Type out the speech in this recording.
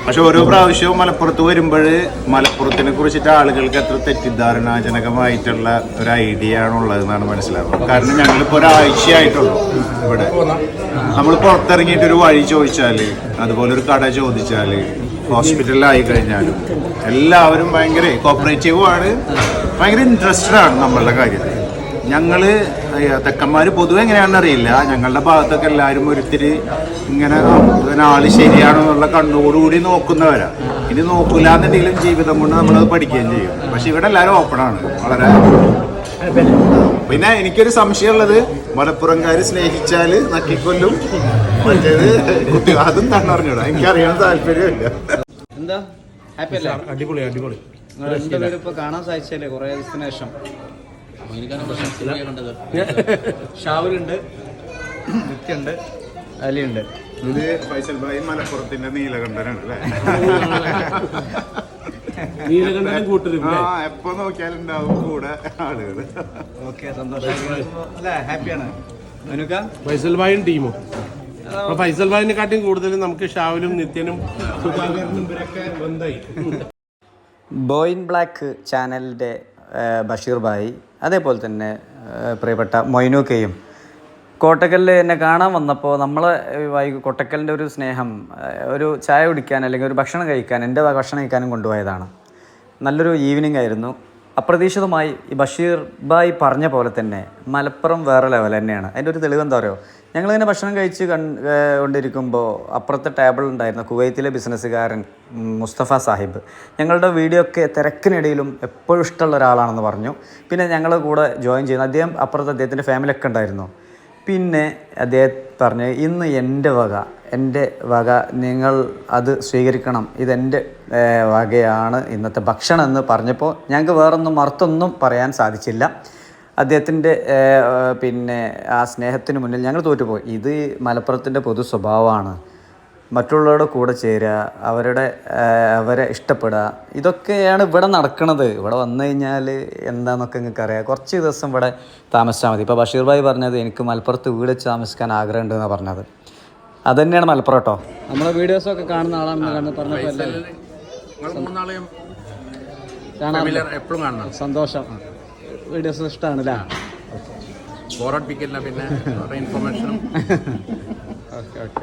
പക്ഷെ ഓരോ പ്രാവശ്യവും മലപ്പുറത്ത് വരുമ്പോൾ മലപ്പുറത്തിനെ കുറിച്ചിട്ട് ആളുകൾക്ക് എത്ര തെറ്റിദ്ധാരണാജനകമായിട്ടുള്ള ഒരു ഐഡിയ ആണുള്ളതെന്നാണ് മനസ്സിലാവുന്നത്. കാരണം ഞങ്ങളിപ്പോൾ ഒരാഴ്ചയായിട്ടുള്ളൂ ഇവിടെ. നമ്മൾ പുറത്തിറങ്ങിയിട്ടൊരു വഴി ചോദിച്ചാൽ, അതുപോലെ ഒരു കട ചോദിച്ചാൽ, ഹോസ്പിറ്റലിലായി കഴിഞ്ഞാലും എല്ലാവരും ഭയങ്കര കോപ്പറേറ്റീവുമാണ്, ഭയങ്കര ഇൻട്രസ്റ്റഡ് ആണ് നമ്മളുടെ കാര്യത്തിൽ. ഞങ്ങൾ തെക്കന്മാർ പൊതുവെ എങ്ങനെയാണെന്ന് അറിയില്ല, ഞങ്ങളുടെ ഭാഗത്തൊക്കെ എല്ലാവരും ഒരിത്തിരി ഇങ്ങനെ ആള് ശരിയാണെന്നുള്ള കണ്ണോടുകൂടി നോക്കുന്നവരാ. ഇനി നോക്കില്ല എന്നുണ്ടെങ്കിലും ജീവിതം കൊണ്ട് നമ്മളത് പഠിക്കുകയും ചെയ്യും. പക്ഷെ ഇവിടെ എല്ലാവരും ഓപ്പണാണ് വളരെ. പിന്നെ എനിക്കൊരു സംശയമുള്ളത്, മലപ്പുറംകാർ സ്നേഹിച്ചാൽ നക്കിക്കൊല്ലും, മറ്റേത് അതും തന്നറിഞ്ഞൂടാ. എനിക്കറിയാൻ താല്പര്യമില്ല. എന്താ ഹാപ്പി അല്ലേ? അടിപൊളി അടിപൊളി. രണ്ടുപേരും കാണാൻ സാധിച്ചല്ലേ കുറേ ദിവസത്തിന് ശേഷം. ഷാവുലുണ്ട്, നിത്യണ്ട്, അലിയുണ്ട്. ഇത് ഫൈസൽ ഭായി മലപ്പുറത്തിന്റെ നീലകണ്ഠനാണ് അല്ലേ? നീലകണ്ഠനും കൂട്ടരും എപ്പോ നോക്കിയാലും ഉണ്ടാവും കൂടെ ആളുകൾ. ഓക്കെ, സന്തോഷം അല്ലേ? ഹാപ്പിയാണ് ഫൈസൽ ഭായും ടീമും. അപ്പൊ ഫൈസൽ ഭായിനെക്കാട്ടിയും കൂടുതലും നമുക്ക് ഷാവുലും നിത്യനും സുധാകരനും ഇവരൊക്കെ ബന്ധായി. ബോയിൻ ബ്ലാക്ക് ചാനലിൻ്റെ ബഷീർ ഭായി, അതേപോലെ തന്നെ പ്രിയപ്പെട്ട മൊയ്നൂക്കയും കോട്ടക്കലിൽ എന്നെ കാണാൻ വന്നപ്പോൾ നമ്മൾ കോട്ടക്കലിൻ്റെ ഒരു സ്നേഹം, ഒരു ചായ കുടിക്കാൻ അല്ലെങ്കിൽ ഒരു ഭക്ഷണം കഴിക്കാൻ, എൻ്റെ ഭക്ഷണം കഴിക്കാനും കൊണ്ടുപോയതാണ്. നല്ലൊരു ഈവനിങ് ആയിരുന്നു. അപ്രതീക്ഷിതമായി ഈ ബഷീർ ഭായ് പറഞ്ഞ പോലെ തന്നെ മലപ്പുറം വേറെ ലെവൽ തന്നെയാണ്. അതിൻ്റെ ഒരു തെളിവ് എന്താ പറയുക, ഞങ്ങളിങ്ങനെ ഭക്ഷണം കഴിച്ച് കൊണ്ടിരിക്കുമ്പോൾ അപ്പുറത്തെ ടേബിൾ ഉണ്ടായിരുന്ന കുവൈത്തിലെ ബിസിനസ്സുകാരൻ മുസ്തഫ സാഹിബ് ഞങ്ങളുടെ വീഡിയോ ഒക്കെ തിരക്കിനിടയിലും എപ്പോഴും ഇഷ്ടമുള്ള ഒരാളാണെന്ന് പറഞ്ഞു. പിന്നെ ഞങ്ങൾ കൂടെ ജോയിൻ ചെയ്യുന്നു. അപ്പുറത്ത് അദ്ദേഹത്തിൻ്റെ ഫാമിലി ഒക്കെ ഉണ്ടായിരുന്നു. പിന്നെ അദ്ദേഹം പറഞ്ഞ്, ഇന്ന് എൻ്റെ വക നിങ്ങൾ അത് സ്വീകരിക്കണം, ഇതെൻ്റെ വകയാണ് ഇന്നത്തെ ഭക്ഷണം എന്ന് പറഞ്ഞപ്പോൾ ഞങ്ങൾക്ക് വേറൊന്നും മറുത്തൊന്നും പറയാൻ സാധിച്ചില്ല. അദ്ദേഹത്തിൻ്റെ പിന്നെ ആ സ്നേഹത്തിന് മുന്നിൽ ഞങ്ങൾ തോറ്റുപോയി. ഇത് മലപ്പുറത്തിൻ്റെ പൊതു സ്വഭാവമാണ്. മറ്റുള്ളവരുടെ കൂടെ ചേരുക, അവരെ ഇഷ്ടപ്പെടുക, ഇതൊക്കെയാണ് ഇവിടെ നടക്കുന്നത്. ഇവിടെ വന്നു കഴിഞ്ഞാൽ എന്താണെന്നൊക്കെ നിങ്ങൾക്ക് അറിയാം. കുറച്ച് ദിവസം ഇവിടെ താമസിച്ചാൽ മതി. ഇപ്പോൾ ബഷീർ ഭായി പറഞ്ഞത് എനിക്ക് മലപ്പുറത്ത് വീട് വെച്ച് താമസിക്കാൻ ആഗ്രഹമുണ്ടെന്നാണ് പറഞ്ഞത്. അത് തന്നെയാണ് മലപ്പുറം കേട്ടോ. നമ്മളെ വീഡിയോസൊക്കെ കാണുന്ന ആളാണെന്ന് പറഞ്ഞപ്പോൾ എപ്പോഴും കാണണം. സന്തോഷം. വീഡിയോസ് ഇഷ്ടമാണല്ലേ? ബോറടിപ്പിക്കില്ല, പിന്നെ ഇൻഫർമേഷനും. Okay okay.